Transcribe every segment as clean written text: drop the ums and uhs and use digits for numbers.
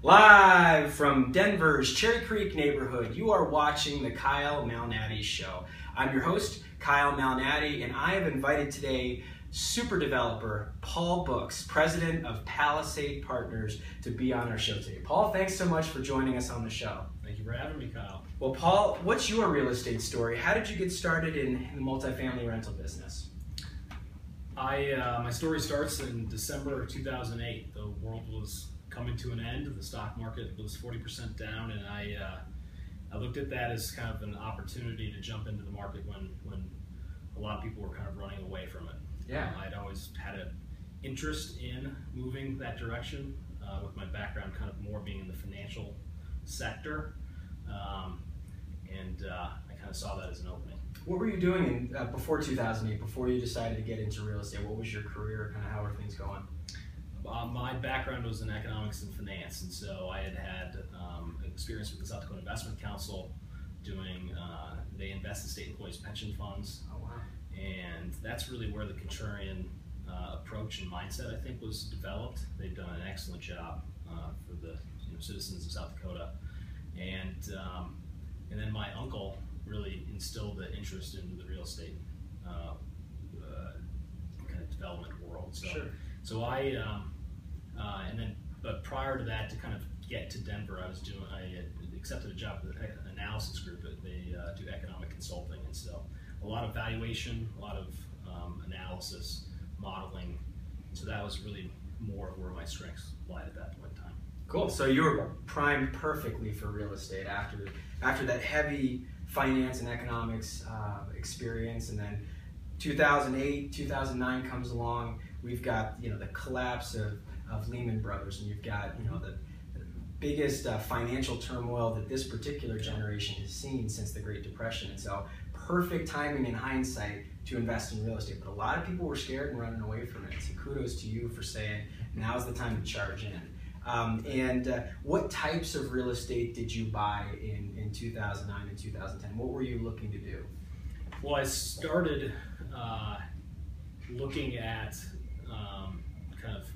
Live from Denver's Cherry Creek neighborhood, you are watching the Kyle Malnati Show. I'm your host, Kyle Malnati, and I have invited today super developer Paul Books, president of Palisade Partners, to be on our show today. Paul, thanks so much for joining us on the show. Thank you for having me, Kyle. Well, Paul, what's your real estate story? How did you get started in the multifamily rental business? My story starts in December of 2008. The world was coming to an end. The stock market was 40% down, and I looked at that as kind of an opportunity to jump into the market when a lot of people were kind of running away from it. Yeah. I'd always had an interest in moving that direction with my background kind of more being in the financial sector, and I kind of saw that as an opening. What were you doing before 2008, before you decided to get into real estate? What was your career? Kind of how were things going? My background was in economics and finance, and so I had experience with the South Dakota Investment Council doing, they invest in state employees' pension funds. Oh, wow. And that's really where the contrarian approach and mindset, I think, was developed. They've done an excellent job for the citizens of South Dakota. And then my uncle really instilled the interest into the real estate kind of development world. So, sure. So but prior to that, to kind of get to Denver, I had accepted a job with an analysis group. They do economic consulting, and so a lot of valuation, a lot of analysis, modeling. So that was really more of where my strengths lied at that point in time. Cool. So you were primed perfectly for real estate after that heavy finance and economics experience, and then 2008, 2009 comes along. We've got the collapse of Lehman Brothers, and you've got the biggest financial turmoil that this particular generation has seen since the Great Depression. And so perfect timing in hindsight to invest in real estate. But a lot of people were scared and running away from it. So kudos to you for saying now's the time to charge in. What types of real estate did you buy in 2009 and 2010? What were you looking to do? Well, I started looking at kind of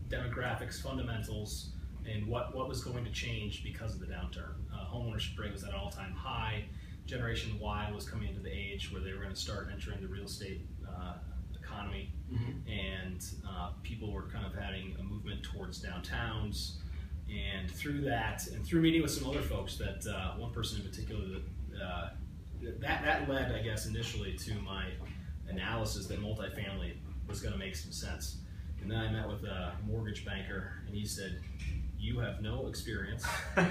demographics, fundamentals, and what was going to change because of the downturn. Homeownership rate was at an all-time high. Generation Y was coming into the age where they were going to start entering the real estate economy, and people were kind of having a movement towards downtowns. And through that, and through meeting with some other folks, that one person in particular, that led, I guess, initially to my analysis that multifamily was going to make some sense. And then I met with a mortgage banker, and he said, "You have no experience. you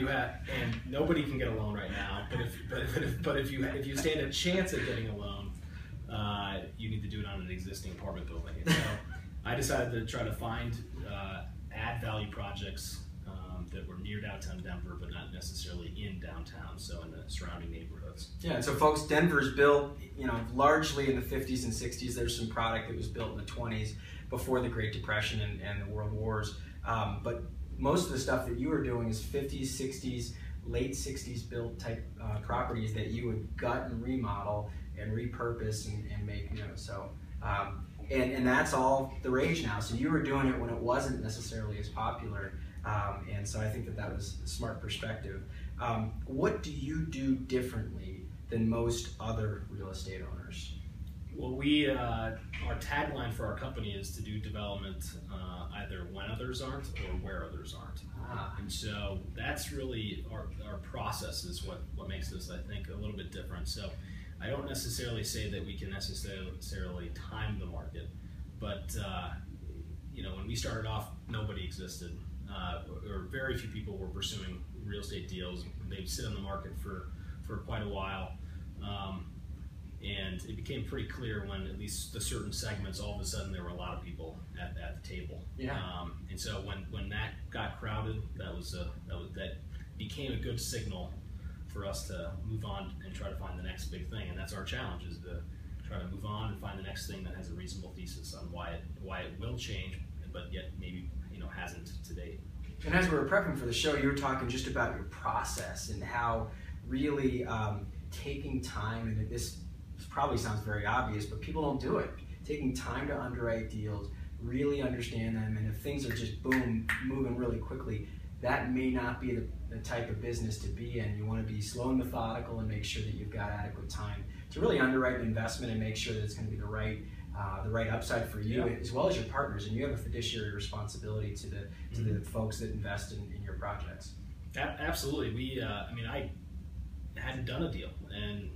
have, and nobody can get a loan right now. But if you stand a chance at getting a loan, you need to do it on an existing apartment building." And so I decided to try to find add value projects that were near downtown Denver, but not necessarily in downtown, so in the surrounding neighborhoods. Yeah, and so folks, Denver's built, largely in the 50s and 60s. There's some product that was built in the 20s before the Great Depression and the World Wars. But most of the stuff that you were doing is 50s, 60s, late 60s built type properties that you would gut and remodel and repurpose and make new. So, and that's all the rage now. So you were doing it when it wasn't necessarily as popular. And so I think that was a smart perspective. What do you do differently than most other real estate owners? Well, our tagline for our company is to do development either when others aren't or where others aren't. And so that's really our process is what makes this, I think, a little bit different. So I don't necessarily say that we can necessarily time the market, but when we started off, nobody existed. Or very few people were pursuing real estate deals. They'd sit on the market for quite a while. And it became pretty clear when at least the certain segments, all of a sudden there were a lot of people at the table. Yeah. And so when that got crowded, that became a good signal for us to move on and try to find the next big thing. And that's our challenge, is to try to move on and find the next thing that has a reasonable thesis on why it will change, but yet maybe hasn't to date. And as we were prepping for the show, you were talking just about your process and how really taking time, and this probably sounds very obvious, but people don't do it. Taking time to underwrite deals, really understand them, and if things are just boom, moving really quickly, that may not be the type of business to be in. You want to be slow and methodical and make sure that you've got adequate time to really underwrite an investment and make sure that it's going to be the right upside for you, as well as your partners. And you have a fiduciary responsibility to the folks that invest in your projects. Absolutely. We, I hadn't done a deal and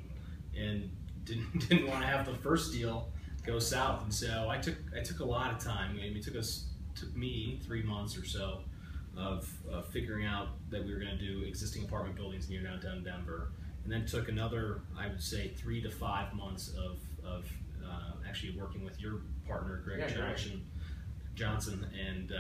didn't want to have the first deal go south, and so I took a lot of time. I mean, it took me 3 months or so of figuring out that we were going to do existing apartment buildings near downtown Denver, and then took another, I would say, 3 to 5 months of actually working with your partner, Greg Johnson, and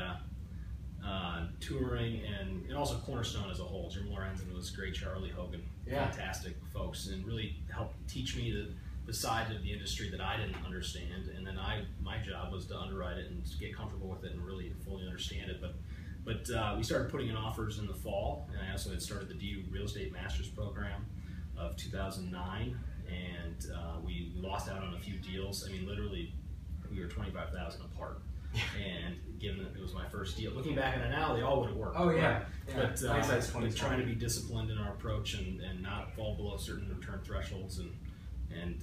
touring, and also Cornerstone as a whole. Jim Lorenzen was great, Charlie Hogan, fantastic folks, and really helped teach me the side of the industry that I didn't understand, and then my job was to underwrite it and get comfortable with it and really fully understand it. But we started putting in offers in the fall, and I also had started the DU Real Estate Masters Program of 2009, and we lost out on a few deals. I mean, literally, we were 25,000 apart. And given that it was my first deal, looking back at it now, they all would have worked. Oh yeah, but trying to be disciplined in our approach and not fall below certain return thresholds, and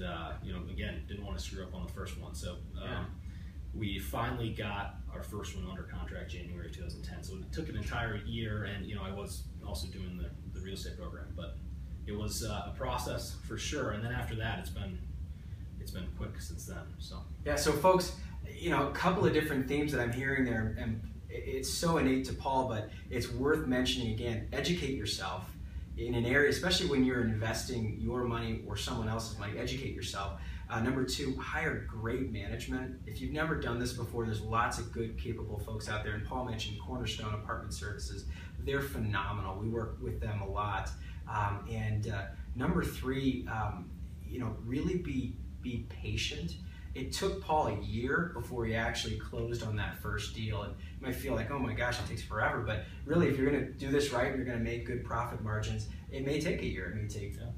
again, didn't want to screw up on the first one. So we finally got our first one under contract January 2010. So it took an entire year, and I was also doing the real estate program, but it was a process for sure. And then after that, it's been quick since then. So yeah, so folks, a couple of different themes that I'm hearing there, and it's so innate to Paul, but it's worth mentioning again. Educate yourself in an area, especially when you're investing your money or someone else's money. Educate yourself. Number 2, hire great management. If you've never done this before, there's lots of good, capable folks out there. And Paul mentioned Cornerstone Apartment Services. They're phenomenal. We work with them a lot. Number 3, really be patient. It took Paul a year before he actually closed on that first deal. And you might feel like, oh my gosh, it takes forever. But really, if you're going to do this right, and you're going to make good profit margins, it may take a year. It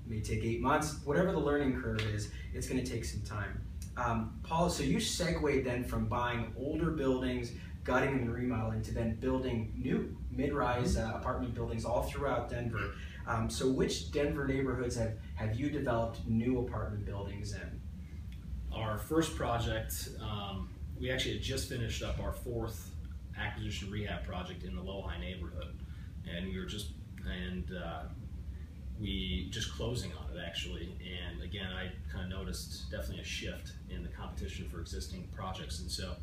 may take 8 months. Whatever the learning curve is, it's going to take some time. Paul, so you segued then from buying older buildings, gutting and remodeling, to then building new mid-rise apartment buildings all throughout Denver. So which Denver neighborhoods have you developed new apartment buildings in? Our first project, we actually had just finished up our 4th acquisition rehab project in the Low-High neighborhood, and we just closing on it actually. And again, I kind of noticed definitely a shift in the competition for existing projects, and so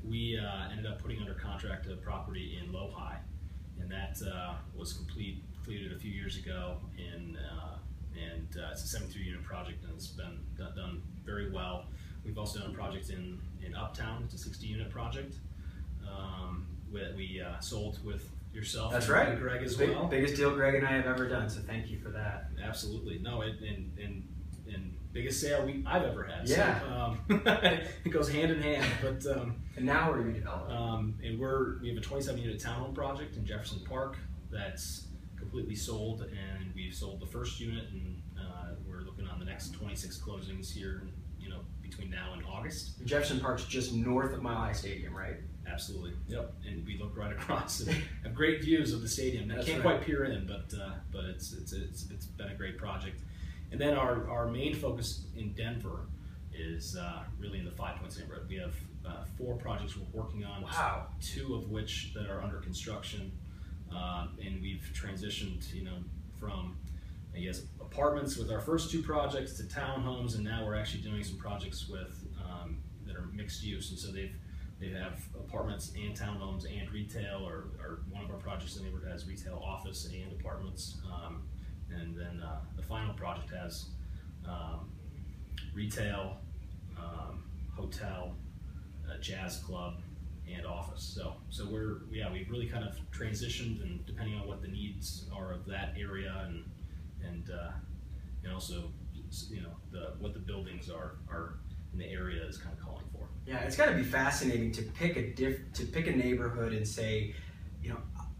we ended up putting under contract a property in Low-High, and that was completed a few years ago, and it's a 73-unit project, and it's been done very well. We've also done a project in Uptown. It's a 60-unit project that we sold with yourself. That's right, and Greg as well. Biggest deal Greg and I have ever done, so thank you for that. Absolutely. No, and biggest sale I've ever had. Yeah. So, it goes hand in hand. But and now where are you developing? And we have a 27-unit townhome project in Jefferson Park that's completely sold, and we've sold the first unit, and we're looking on the next 26 closings here, between now and August. Jefferson Park's just north of Mile High Stadium, right? Absolutely. Yep. And we look right across and have great views of the stadium. I can't quite peer in, but it's been a great project. And then our main focus in Denver is really in the 5 Points neighborhood. We have 4 projects we're working on. Wow. 2 of which that are under construction, and we've transitioned, from apartments with our first 2 projects to townhomes, and now we're actually doing some projects with that are mixed use, and so they have apartments and townhomes and retail, or one of our projects in the neighborhood has retail, office, and apartments, and then the final project has retail, hotel, jazz club, and office. So we've really kind of transitioned, and depending on what the needs are of that area, and also what the buildings are in the area is kind of calling for. Yeah, it's got to be fascinating to pick a neighborhood and say,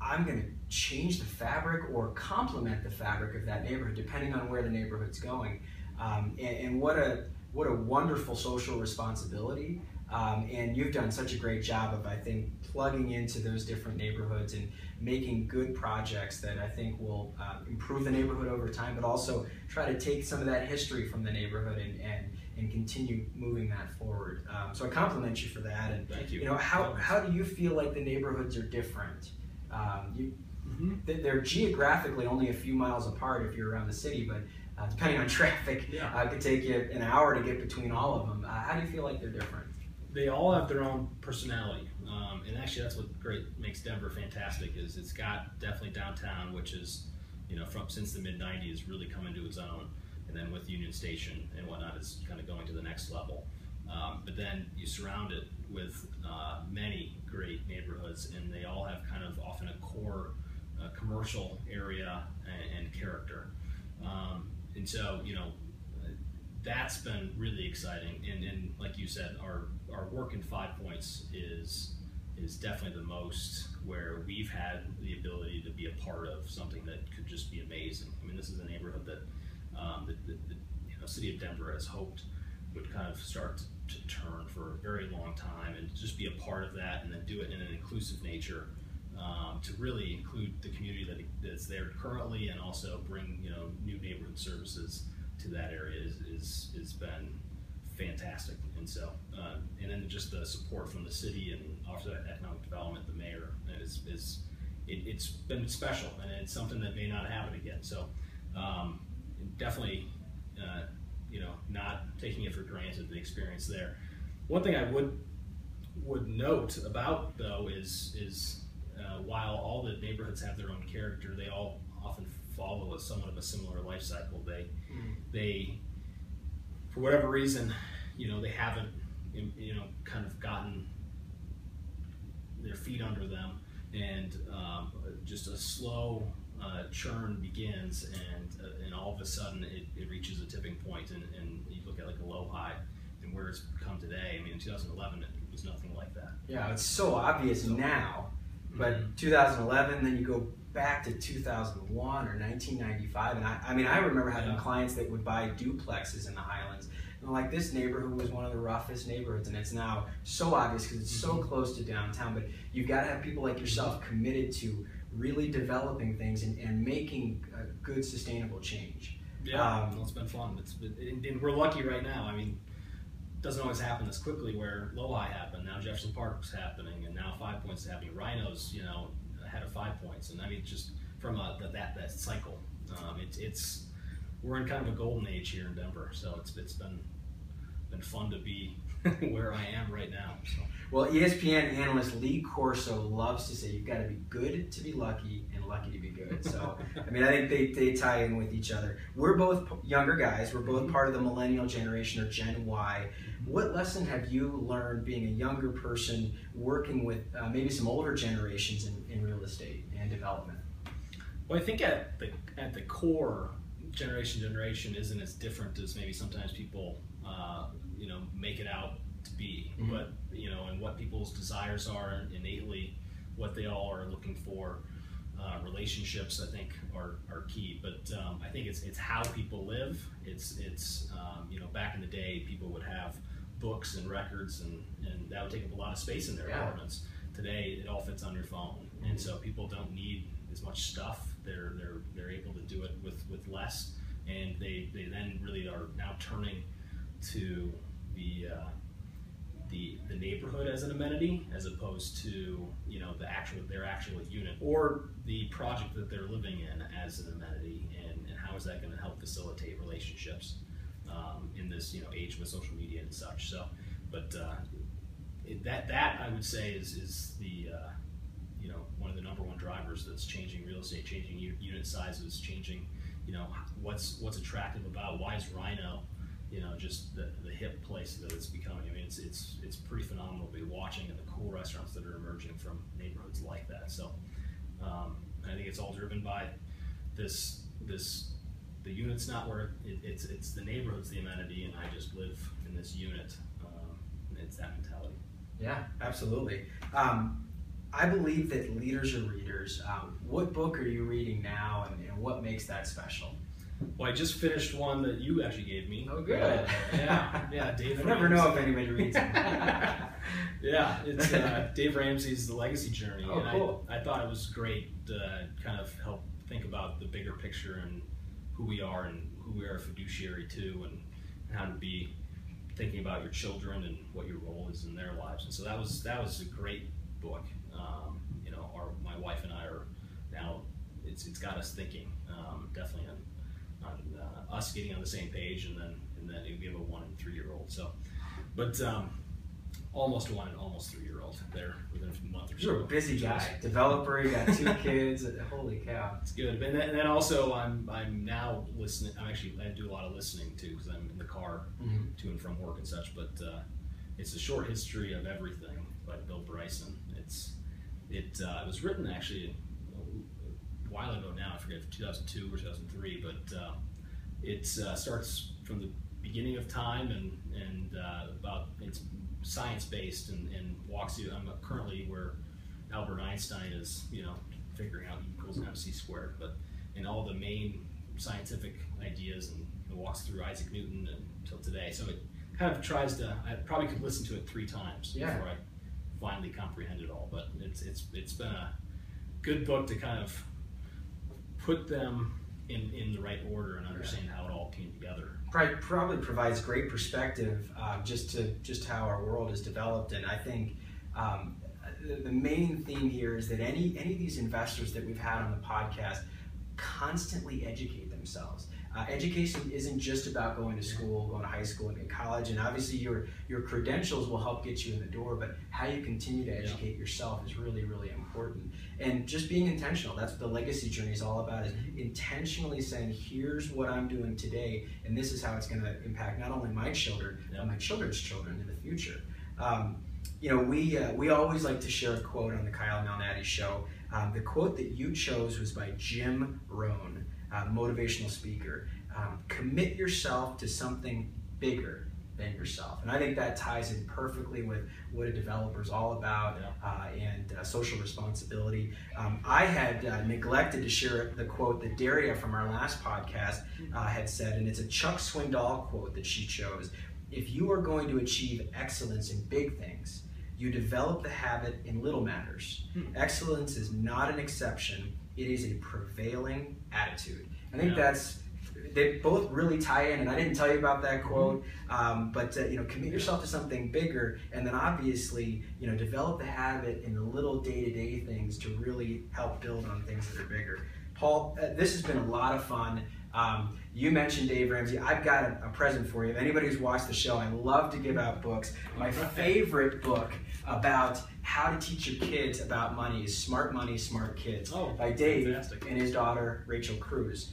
I'm going to change the fabric or complement the fabric of that neighborhood depending on where the neighborhood's going, and what a wonderful social responsibility And you've done such a great job of, I think, plugging into those different neighborhoods and making good projects that I think will improve the neighborhood over time, but also try to take some of that history from the neighborhood and continue moving that forward. So I compliment you for that. And thank you. You know, how do you feel like the neighborhoods are different? They're geographically only a few miles apart if you're around the city, but depending on traffic, it could take you an hour to get between all of them. How do you feel like they're different? They all have their own personality, and actually that's what makes Denver fantastic. Is it's got definitely downtown, which is, you know, since the mid '90s really come into its own, and then with Union Station and whatnot is kind of going to the next level. But then you surround it with many great neighborhoods, and they all have kind of often a core commercial area and character. And so, you know, that's been really exciting. And like you said, our work in 5 Points is definitely the most where we've had the ability to be a part of something that could just be amazing. I mean, this is a neighborhood that the city of Denver has hoped would kind of start to turn for a very long time, and just be a part of that, and then do it in an inclusive nature, to really include the community that's there currently, and also bring, you know, new neighborhood services to that area is been fantastic. And so and then just the support from the city and also economic development, the mayor, it's been special, and it's something that may not happen again. So definitely you know, not taking it for granted, the experience there. One thing I would note about, though, is while all the neighborhoods have their own character, they all often follow somewhat of a similar life cycle. They for whatever reason, you know, they haven't, you know, kind of gotten their feet under them, and just a slow churn begins, and all of a sudden it reaches a tipping point, and you look at like a low high and where it's come today. I mean, in 2011 it was nothing like that. Yeah, it's so obvious now, but 2011, then you go back to 2001 or 1995, and I mean, I remember having clients that would buy duplexes in the Highlands, and like, this neighborhood was one of the roughest neighborhoods, and it's now so obvious because it's so close to downtown. But you've got to have people like yourself committed to really developing things and making a good sustainable change. Yeah, well, it's been fun. And we're lucky right now. I mean, it doesn't always happen this quickly, where Lodi happened, now Jefferson Park's happening, and now 5 Points is happening. Rhino's, you know, ahead of 5 Points, and I mean, just from that cycle, we're in kind of a golden age here in Denver. So it's been fun to be where I am right now. So. Well, ESPN analyst Lee Corso loves to say you've got to be good to be lucky and lucky to be good. So, I mean, I think they tie in with each other. We're both younger guys. We're both part of the millennial generation, or Gen Y. What lesson have you learned being a younger person working with maybe some older generations in real estate and development? Well, I think at the core, generation isn't as different as maybe sometimes people you know, make it out to be. But, you know, and what people's desires are innately, what they all are looking for. Relationships, I think, are key. But I think it's how people live. It's you know, back in the day, people would have books and records, and that would take up a lot of space in their apartments. Today, it all fits on your phone, and so people don't need as much stuff. They're able to do it with less, and they then really are now turning to the neighborhood as an amenity, as opposed to, you know, their actual unit or the project that they're living in as an amenity, and how is that going to help facilitate relationships in this, you know, age with social media and such. So, but that I would say is the you know, one of the number one drivers that's changing real estate, changing unit sizes, changing, you know, what's attractive about, why is Rhino, you know, just the hip place that it's becoming. I mean, it's pretty phenomenal to be watching, and the cool restaurants that are emerging from neighborhoods like that. So I think it's all driven by the unit's not where it's the neighborhood's the amenity, and I just live in this unit. And it's that mentality. Yeah, absolutely. I believe that leaders are readers. What book are you reading now, and what makes that special? Well, I just finished one that you actually gave me. Oh, good. Yeah, Dave. I never know if anybody reads them. Yeah, it's Dave Ramsey's The Legacy Journey. Oh, and cool. I thought it was great to kind of help think about the bigger picture and who we are and who we are a fiduciary to, and how to be thinking about your children and what your role is in their lives. And so that was a great book. You know, my wife and I are now, it's got us thinking, definitely on us getting on the same page, and then we have a 1 and 3 year old. So, but almost 1 and almost 3 year old there within a month or so. You're a busy guy, developer. You got 2 kids. Holy cow! It's good. And then also I'm now listening. I do a lot of listening too, because I'm in the car to and from work and such. But it's a short history of everything by Bill Bryson. It was written actually a while ago now. I forget if 2002 or 2003, but it starts from the beginning of time and about, it's science based and walks you. I'm currently where Albert Einstein is, you know, figuring out E equals MC squared, but in all the main scientific ideas, and it walks through Isaac Newton until today. So it kind of tries to. I probably could listen to it 3 times before I finally comprehend it all. But it's been a good book to kind of put them in the right order and understand how it all came together. Probably provides great perspective just how our world is developed. And I think the main theme here is that any of these investors that we've had on the podcast constantly educate themselves. Education isn't just about going to school, going to high school and college, and obviously your credentials will help get you in the door, but how you continue to educate yourself is really, really important. And just being intentional, that's what the legacy journey is all about, is intentionally saying, here's what I'm doing today, and this is how it's going to impact not only my children, but my children's children in the future. You know, we always like to share a quote on the Kyle Malnati Show. The quote that you chose was by Jim Rohn, motivational speaker. Commit yourself to something bigger than yourself. And I think that ties in perfectly with what a developer is all about, and social responsibility. I had neglected to share the quote that Daria from our last podcast had said, and it's a Chuck Swindoll quote that she chose. If you are going to achieve excellence in big things, you develop the habit in little matters. Excellence is not an exception. It is a prevailing attitude. I think they both really tie in, and I didn't tell you about that quote, but you know, commit yourself to something bigger, and then obviously, you know, develop the habit in the little day-to-day things to really help build on things that are bigger. Paul, this has been a lot of fun. You mentioned Dave Ramsey. I've got a present for you. If anybody who's watched the show, I love to give out books. My favorite book about how to teach your kids about money is Smart Money, Smart Kids by Dave and his daughter, Rachel Cruz.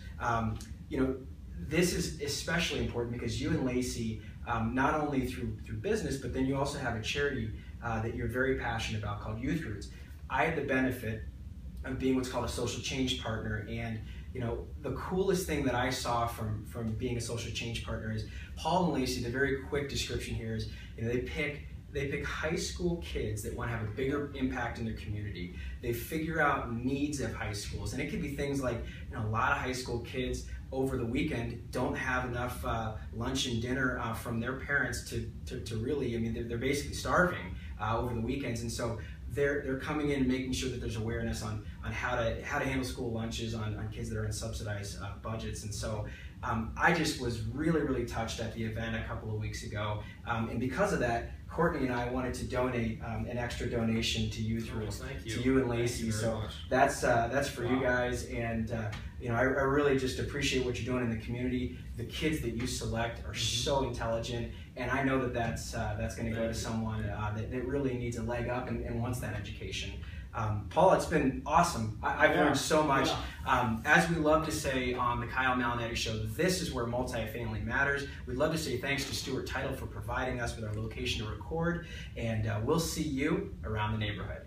You know, this is especially important because you and Lacey, not only through business, but then you also have a charity that you're very passionate about called Youth Roots. I had the benefit of being what's called a social change partner, and you know, the coolest thing that I saw from being a social change partner is Paul and Lacey. The very quick description here is, you know, they pick high school kids that want to have a bigger impact in their community. They figure out needs of high schools, and it could be things like, you know, a lot of high school kids over the weekend don't have enough lunch and dinner from their parents to really, I mean, they're basically starving over the weekends, and so they're coming in and making sure that there's awareness on how to handle school lunches on kids that are in subsidized budgets. And so I just was really, really touched at the event a couple of weeks ago. And because of that, Courtney and I wanted to donate an extra donation to Youth Roots, to you and Lacey. So that's for you guys. And you know, I really just appreciate what you're doing in the community. The kids that you select are so intelligent, and I know that that's going to go to someone that really needs a leg up and wants that education. Paul, it's been awesome. I've learned so much. As we love to say on the Kyle Malnati Show, this is where multifamily matters. We'd love to say thanks to Stuart Title for providing us with our location to record, and we'll see you around the neighborhood.